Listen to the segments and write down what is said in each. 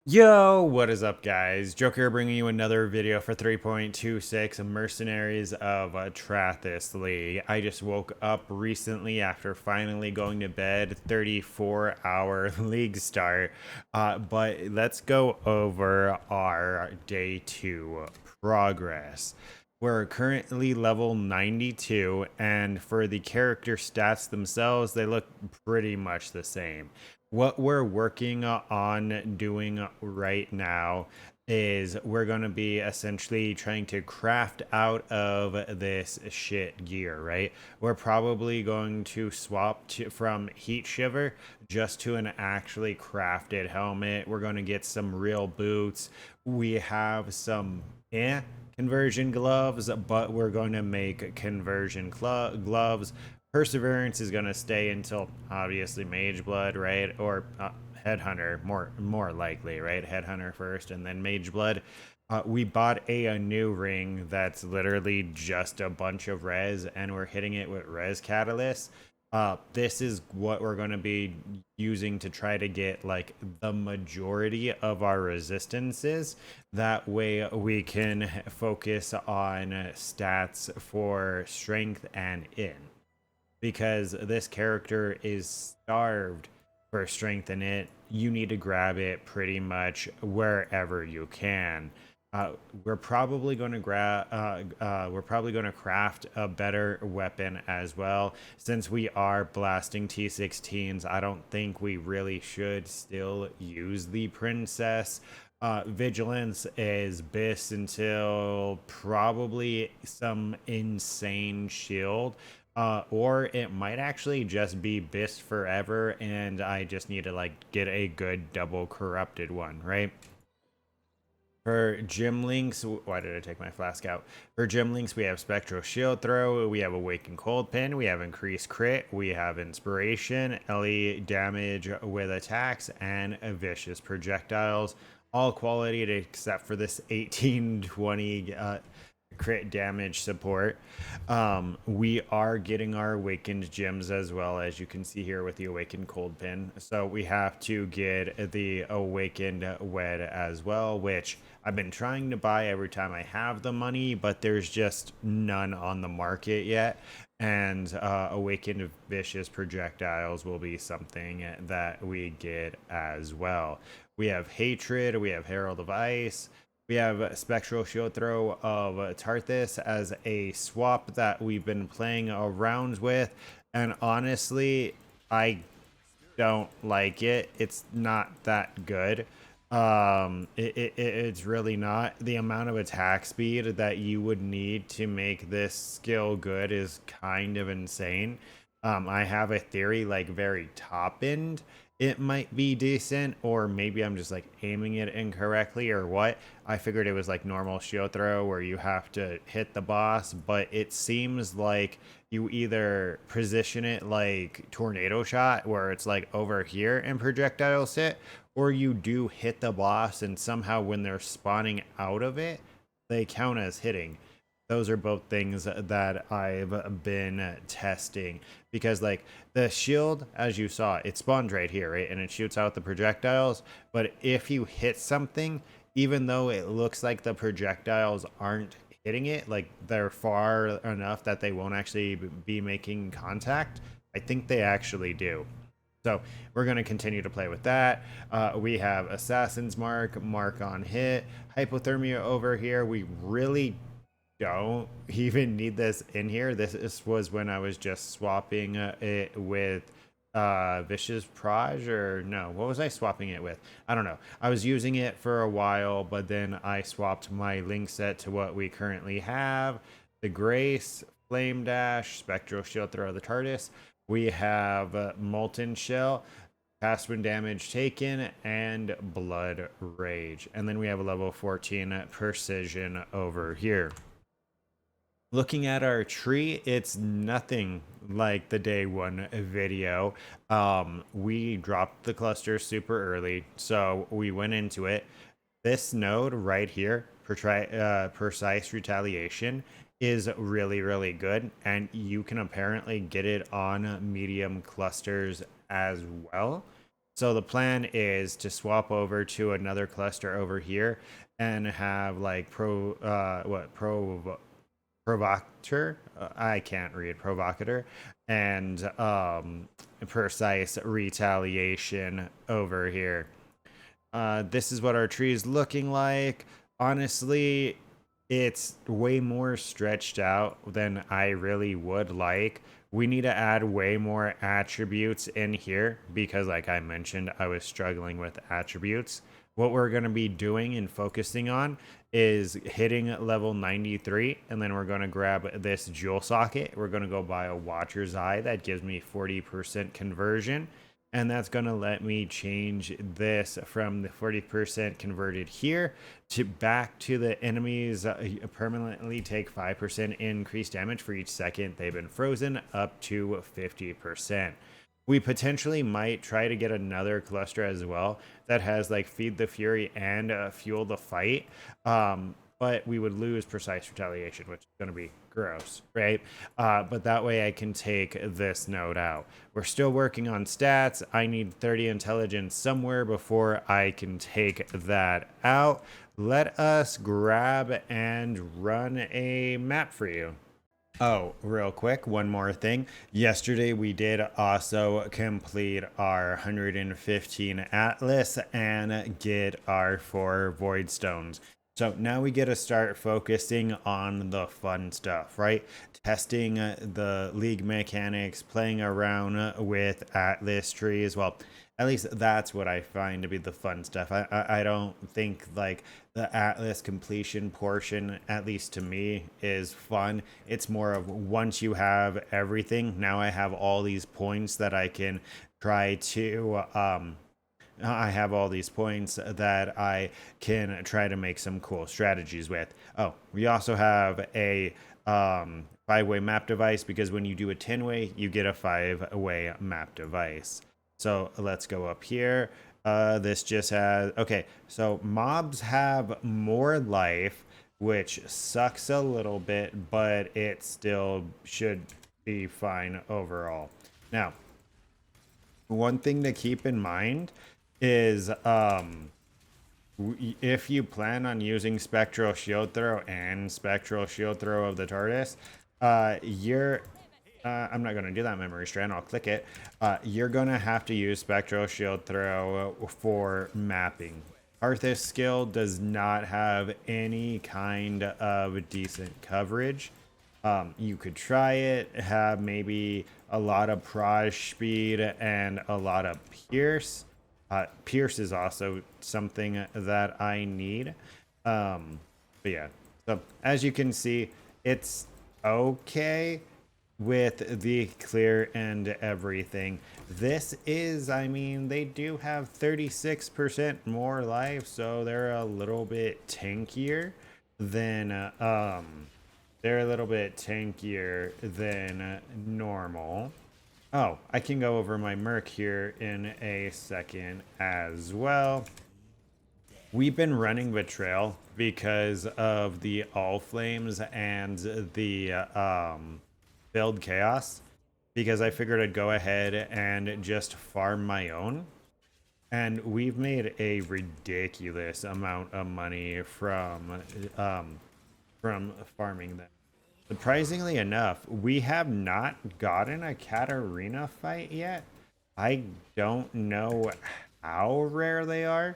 Yo, what is up, guys? Joker bringing you another video for 3.26 Mercenaries of Trathis League. I just woke up recently after finally going to bed, 34-hour league start. But let's go over our day 2 progress. We're currently level 92, and for the character stats themselves, they look pretty much the same. What we're working on doing right now is we're going to be essentially trying to craft out of this shit gear, right? We're probably going to swap from Heat Shiver just to an actually crafted helmet. We're going to get some real boots. We have some conversion gloves, but we're going to make conversion gloves. Perseverance is going to stay until obviously Mage Blood, right? Or Headhunter, more likely, right? Headhunter first, and then Mage Blood. We bought a new ring that's literally just a bunch of res, and we're hitting it with res catalyst. This is what we're going to be using to try to get like the majority of our resistances. That way we can focus on stats for strength and in, because this character is starved for strength in it. You need to grab it pretty much wherever you can. We're probably going to craft a better weapon as well. Since we are blasting T16s, I don't think we really should still use the princess. Vigilance is bis until probably some insane shield. Or it might actually just be bis forever, and I just need to like get a good double corrupted one, right? For gym links, why did I take my flask out? For gym links, we have Spectral Shield Throw, we have Awakened Cold Pin, we have Increased Crit, we have Inspiration, LE damage with attacks, and Vicious Projectiles. All quality except for this 1820 crit damage support. We are getting our awakened gems as well, as you can see here with the awakened cold pin. So we have to get the awakened wed as well, which I've been trying to buy every time I have the money, but there's just none on the market yet. And awakened vicious projectiles will be something that we get as well. We have hatred, we have herald of ice, we have Spectral Shield Throw of Tarthis as a swap that we've been playing around with. And honestly, I don't like it. It's not that good. It's really not. The amount of attack speed that you would need to make this skill good is kind of insane. I have a theory, like very top end, it might be decent, or maybe I'm just like aiming it incorrectly or what. I figured it was like normal shield throw where you have to hit the boss, but it seems like you either position it like tornado shot where it's like over here and projectiles hit, or you do hit the boss and somehow when they're spawning out of it, they count as hitting. Those are both things that I've been testing, because like the shield, as you saw, it spawns right here, right? And it shoots out the projectiles. But if you hit something, even though it looks like the projectiles aren't hitting it, like they're far enough that they won't actually be making contact, I think they actually do. So we're going to continue to play with that. We have Assassin's Mark on hit, Hypothermia over here. We really don't even need this in here. This was when I was just swapping it with Vicious Proj, or no, what was I swapping it with? I don't know. I was using it for a while, but then I swapped my link set to what we currently have. The Grace, Flame Dash, Spectral Shield Throw of the TARDIS. We have Molten Shell, Pass when damage taken, and Blood Rage. And then we have a level 14 Precision over here. Looking at our tree, it's nothing like the day one video. We dropped the cluster super early, so we went into it. This node right here, precise retaliation, is really, really good, and you can apparently get it on medium clusters as well. So the plan is to swap over to another cluster over here and have like provocateur. I can't read provocateur and precise retaliation over here. This is what our tree is looking like. Honestly, it's way more stretched out than I really would like. We need to add way more attributes in here because, like I mentioned, I was struggling with attributes. What we're going to be doing and focusing on is hitting level 93, and then we're going to grab this jewel socket. We're going to go buy a Watcher's Eye that gives me 40% conversion, and that's going to let me change this from the 40% converted here to back to the enemies permanently take 5% increased damage for each second they've been frozen, up to 50%. We potentially might try to get another cluster as well that has like Feed the Fury and Fuel the Fight. But we would lose Precise Retaliation, which is going to be gross, right? But that way I can take this node out. We're still working on stats. I need 30 intelligence somewhere before I can take that out. Let us grab and run a map for you. Oh, real quick, one more thing. Yesterday we did also complete our 115 Atlas and get our 4 Void Stones. So now we get to start focusing on the fun stuff, right? Testing the league mechanics, playing around with Atlas trees. Well, at least that's what I find to be the fun stuff. I don't think like the Atlas completion portion, at least to me, is fun. It's more of once you have everything, now I have all these points that I can try to I have all these points that I can try to make some cool strategies with. Oh, we also have a 5-way map device because when you do a 10-way, you get a 5-way map device. So let's go up here. This just has, okay, so mobs have more life, which sucks a little bit, but it still should be fine overall. Now, one thing to keep in mind is if you plan on using Spectral Shield Throw and Spectral Shield Throw of the TARDIS, I'm not going to do that memory strand. I'll click it. You're going to have to use Spectral Shield Throw for mapping. Arthas skill does not have any kind of decent coverage. You could try it, have maybe a lot of proj speed and a lot of pierce. Pierce is also something that I need. But yeah, so as you can see, it's okay with the clear and everything. This is, I mean, they do have 36% more life, so they're a little bit tankier than normal. Oh, I can go over my merc here in a second as well. We've been running Betrayal because of the All Flames and the Build Chaos, because I figured I'd go ahead and just farm my own. And we've made a ridiculous amount of money from farming them. Surprisingly enough, we have not gotten a Katarina fight yet. I don't know how rare they are,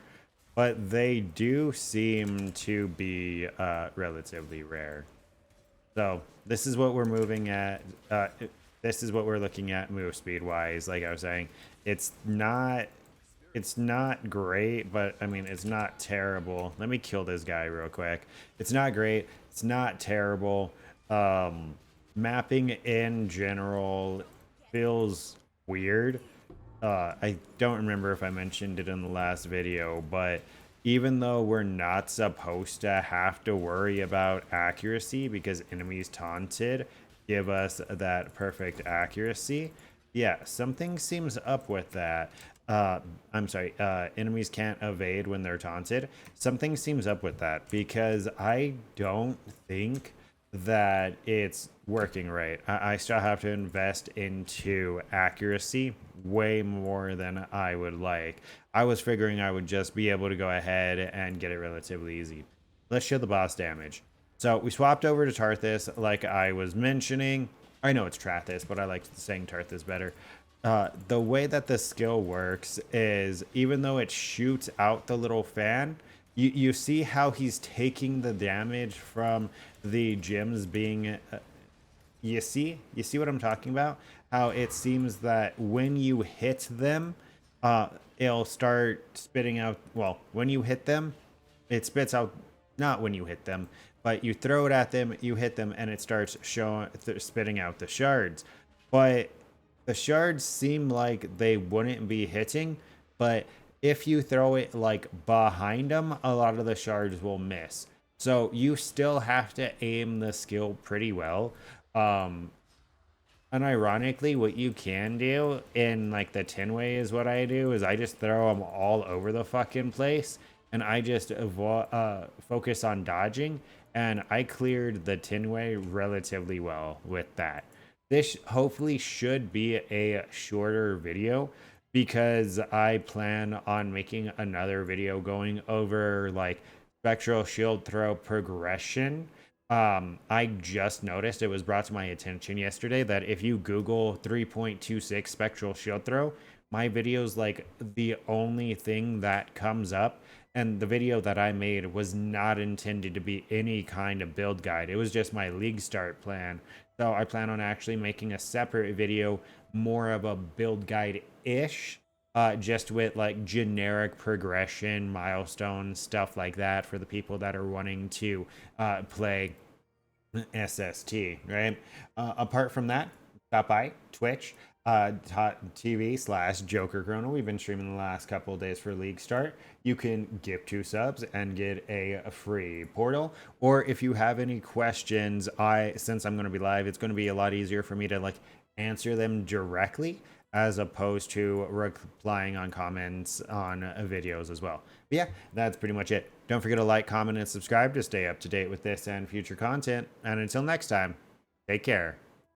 but they do seem to be relatively rare. So this is what we're moving at. This is what we're looking at move speed wise. Like I was saying, it's not great, but I mean, it's not terrible. Let me kill this guy real quick. It's not great. It's not terrible. Mapping in general feels weird. I don't remember if I mentioned it in the last video, but even though we're not supposed to have to worry about accuracy because enemies taunted give us that perfect accuracy, yeah, something seems up with that. I'm sorry, enemies can't evade when they're taunted. Something seems up with that because I don't think that it's working right. I still have to invest into accuracy way more than I would like. I was figuring I would just be able to go ahead and get it relatively easy. Let's show the boss damage. So we swapped over to Tarthus, like I was mentioning. I know it's Trathus, but I like saying Tarthus better. The way that the skill works is even though it shoots out the little fan, you see how he's taking the damage from the gems being you see what I'm talking about? How it seems that when you hit them, it'll start spitting out. Well, when you hit them, it spits out. Not when you hit them, but you throw it at them, you hit them, and it starts spitting out the shards. But the shards seem like they wouldn't be hitting, but if you throw it like behind them, a lot of the shards will miss. So you still have to aim the skill pretty well. Um, and ironically, what you can do in like the 10 way is what I do is I just throw them all over the fucking place and I just focus on dodging. And I cleared the 10 way relatively well with that. This hopefully should be a shorter video because I plan on making another video going over like spectral shield throw progression. I just noticed it was brought to my attention yesterday that if you Google 3.26 spectral shield throw, my video's like the only thing that comes up. And the video that I made was not intended to be any kind of build guide. It was just my league start plan. So I plan on actually making a separate video, more of a build guide ish, just with like generic progression, milestones, stuff like that for the people that are wanting to play SST, right? Apart from that, stop by Twitch, TV/Joker Khrono. We've been streaming the last couple of days for League Start. You can give 2 subs and get a free portal. Or if you have any questions, since I'm going to be live, it's going to be a lot easier for me to like answer them directly as opposed to replying on comments on videos as well. But yeah, that's pretty much it. Don't forget to like, comment, and subscribe to stay up to date with this and future content. And until next time, take care.